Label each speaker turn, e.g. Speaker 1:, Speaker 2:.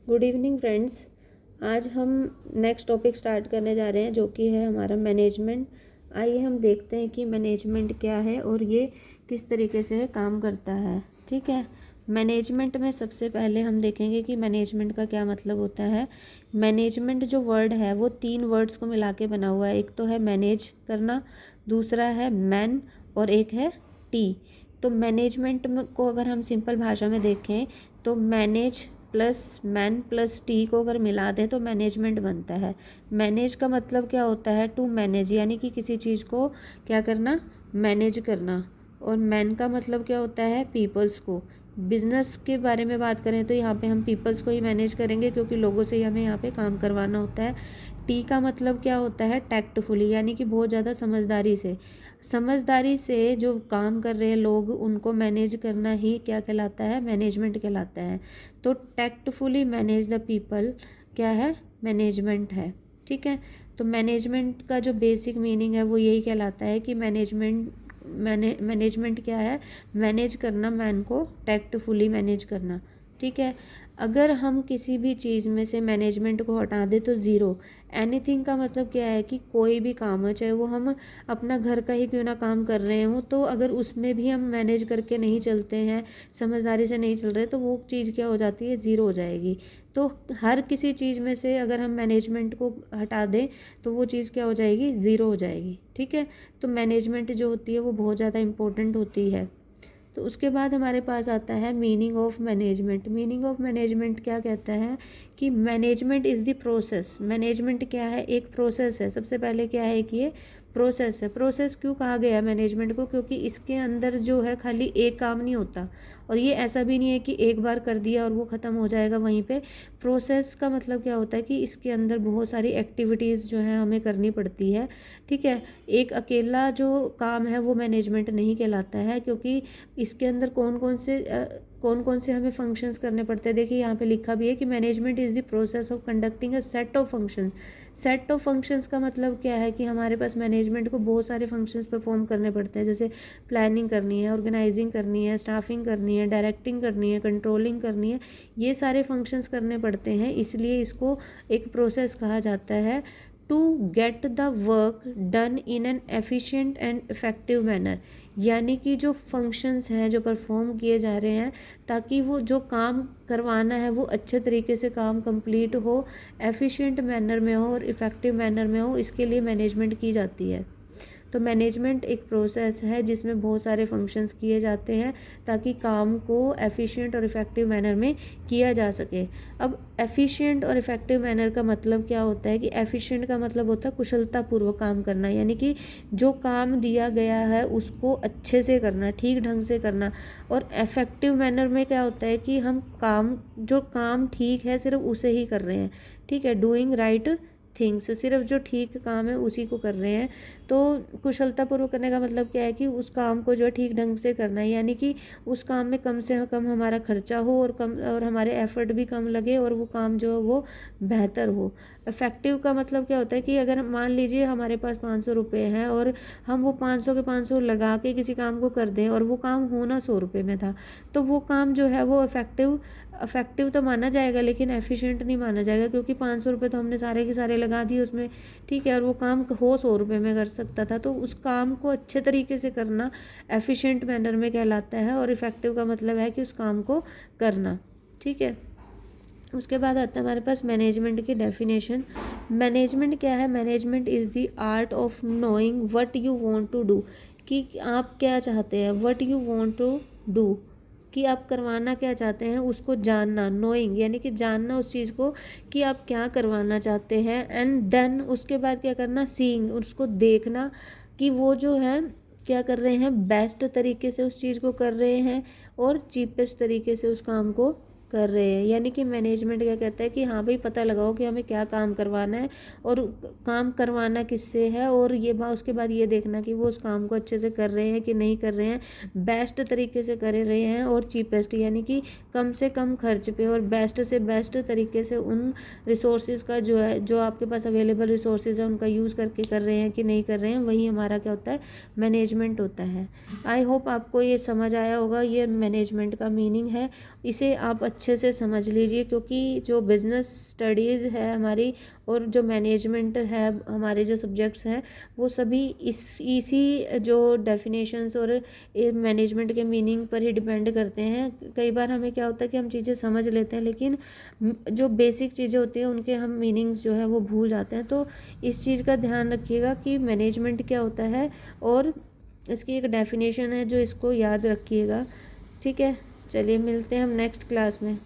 Speaker 1: Good evening friends. आज हम next topic start करने जा रहे हैं जो कि है हमारा मैनेजमेंट। आइए हम देखते हैं कि मैनेजमेंट क्या है और ये किस तरीके से काम करता है। ठीक है, मैनेजमेंट में सबसे पहले हम देखेंगे कि मैनेजमेंट का क्या मतलब होता है। मैनेजमेंट जो वर्ड है वो 3 वर्ड्स को मिला के बना हुआ है। एक तो है मैनेज करना, दूसरा है मैन और एक है टी। तो मैनेजमेंट को अगर हम सिंपल भाषा में देखें तो manage plus man plus T को अगर मिला दें तो मैनेजमेंट बनता है। मैनेज का मतलब क्या होता है? टू मैनेज, यानी कि किसी चीज़ को क्या करना, मैनेज करना। और मैन का मतलब क्या होता है? पीपल्स को। बिजनेस के बारे में बात करें तो यहाँ पे हम पीपल्स को ही मैनेज करेंगे क्योंकि लोगों से ही हमें यहाँ पे काम करवाना होता है। टी का मतलब क्या होता है? टैक्टफुली, यानी कि बहुत ज़्यादा समझदारी से जो काम कर रहे हैं लोग उनको मैनेज करना ही क्या कहलाता है? मैनेजमेंट कहलाता है। तो टैक्टफुली मैनेज द पीपल क्या है? मैनेजमेंट है। ठीक है, तो मैनेजमेंट का जो बेसिक मीनिंग है वो यही कहलाता है कि मैनेजमेंट क्या है? मैनेज करना, मैन को टैक्टफुली मैनेज करना। ठीक है, अगर हम किसी भी चीज़ में से मैनेजमेंट को हटा दें तो ज़ीरो। एनीथिंग का मतलब क्या है कि कोई भी काम हो, चाहे वो हम अपना घर का ही क्यों ना काम कर रहे हों, तो अगर उसमें भी हम मैनेज करके नहीं चलते हैं, समझदारी से नहीं चल रहे, तो वो चीज़ क्या हो जाती है? ज़ीरो हो जाएगी। तो हर किसी चीज़ में से अगर हम मैनेजमेंट को हटा दें तो वो चीज़ क्या हो जाएगी? ज़ीरो हो जाएगी। ठीक है, तो मैनेजमेंट जो होती है वो बहुत ज़्यादा इम्पोर्टेंट होती है। तो उसके बाद हमारे पास आता है meaning of management. Meaning of management क्या कहता है कि management is the process. Management क्या है? एक प्रोसेस है। सबसे पहले क्या है कि ये प्रोसेस है। प्रोसेस क्यों कहा गया मैनेजमेंट को? क्योंकि इसके अंदर जो है खाली एक काम नहीं होता, और ये ऐसा भी नहीं है कि एक बार कर दिया और वो ख़त्म हो जाएगा वहीं पे। प्रोसेस का मतलब क्या होता है कि इसके अंदर बहुत सारी एक्टिविटीज़ जो है हमें करनी पड़ती है। ठीक है, एक अकेला जो काम है वो मैनेजमेंट नहीं कहलाता है, क्योंकि इसके अंदर कौन कौन से हमें फंक्शंस करने पड़ते हैं। देखिए यहाँ पे लिखा भी है कि management is the process of conducting a set of functions. Set of functions का मतलब क्या है कि हमारे पास मैनेजमेंट को बहुत सारे फंक्शंस परफॉर्म करने पड़ते हैं, जैसे प्लानिंग करनी है, ऑर्गेनाइजिंग करनी है, स्टाफिंग करनी है, डायरेक्टिंग करनी है, कंट्रोलिंग करनी है। ये सारे फंक्शंस करने पड़ते हैं, इसलिए इसको एक प्रोसेस कहा जाता है। To get the work done in an efficient and effective manner, यानी कि जो फंक्शंस हैं जो परफॉर्म किए जा रहे हैं ताकि वो जो काम करवाना है वो अच्छे तरीके से काम कंप्लीट हो, एफिशिएंट मैनर में हो और इफ़ेक्टिव मैनर में हो, इसके लिए मैनेजमेंट की जाती है। तो मैनेजमेंट एक प्रोसेस है जिसमें बहुत सारे फंक्शंस किए जाते हैं ताकि काम को एफिशिएंट और इफ़ेक्टिव मैनर में किया जा सके। अब एफिशिएंट और इफ़ेक्टिव मैनर का मतलब क्या होता है कि एफिशिएंट का मतलब होता है कुशलतापूर्वक काम करना, यानी कि जो काम दिया गया है उसको अच्छे से करना, ठीक ढंग से करना। और इफ़ेक्टिव मैनर में क्या होता है कि हम जो काम ठीक है सिर्फ उसे ही कर रहे हैं। ठीक है, डूइंग राइट थिंग्स, सिर्फ जो ठीक काम है उसी को कर रहे हैं। तो कुशलतापूर्वक करने का मतलब क्या है कि उस काम को जो है ठीक ढंग से करना है, यानी कि उस काम में कम से कम हमारा खर्चा हो और हमारे एफर्ट भी कम लगे और वो काम जो है वो बेहतर हो। इफेक्टिव का मतलब क्या होता है कि अगर मान लीजिए हमारे पास 500 रुपये हैं और हम वो 500 के 500 लगा के किसी काम को कर दें और वो काम होना 100 रुपये में था, तो वो काम जो है वो इफेक्टिव तो माना जाएगा लेकिन एफिशिएंट नहीं माना जाएगा, क्योंकि 500 रुपये तो हमने सारे के सारे लगा दिए उसमें। ठीक है, और वो काम हो 100 रुपये में कर सकता था, तो उस काम को अच्छे तरीके से करना एफिशिएंट मैनर में कहलाता है। और इफ़ेक्टिव का मतलब है कि उस काम को करना। ठीक है, उसके बाद आता है हमारे पास मैनेजमेंट की डेफिनेशन। मैनेजमेंट क्या है? Management is the art of knowing what you want to do, कि आप क्या चाहते हैं, what you want to do, कि आप करवाना क्या चाहते हैं उसको जानना। नोइंग यानी कि जानना उस चीज़ को कि आप क्या करवाना चाहते हैं। एंड देन उसके बाद क्या करना? सीइंग, उसको देखना कि वो जो है क्या कर रहे हैं, बेस्ट तरीके से उस चीज़ को कर रहे हैं और चीपेस्ट तरीके से उस काम को कर रहे हैं। यानी कि मैनेजमेंट क्या कहता है कि हाँ भाई, पता लगाओ कि हमें क्या काम करवाना है और काम करवाना किससे है, और ये उसके बाद ये देखना कि वो उस काम को अच्छे से कर रहे हैं कि नहीं कर रहे हैं, बेस्ट तरीके से कर रहे हैं और चीपेस्ट यानी कि कम से कम खर्च पे और बेस्ट से बेस्ट तरीके से उन रिसोर्सेज का जो है, जो आपके पास अवेलेबल रिसोर्सेज है उनका यूज़ करके कर रहे हैं कि नहीं कर रहे हैं, वही हमारा क्या होता है? मैनेजमेंट होता है। आई होप आपको ये समझ आया होगा, ये मैनेजमेंट का मीनिंग है। इसे आप अच्छे से समझ लीजिए, क्योंकि जो बिज़नेस स्टडीज़ है हमारी और जो मैनेजमेंट है हमारे जो सब्जेक्ट्स हैं वो सभी इसी जो डेफिनेशंस और मैनेजमेंट के मीनिंग पर ही डिपेंड करते हैं। कई बार हमें क्या होता है कि हम चीज़ें समझ लेते हैं लेकिन जो बेसिक चीज़ें होती हैं उनके हम मीनिंग्स जो है वो भूल जाते हैं। तो इस चीज़ का ध्यान रखिएगा कि मैनेजमेंट क्या होता है और इसकी एक डेफिनेशन है जो इसको याद रखिएगा। ठीक है, चलिए मिलते हैं हम नेक्स्ट क्लास में।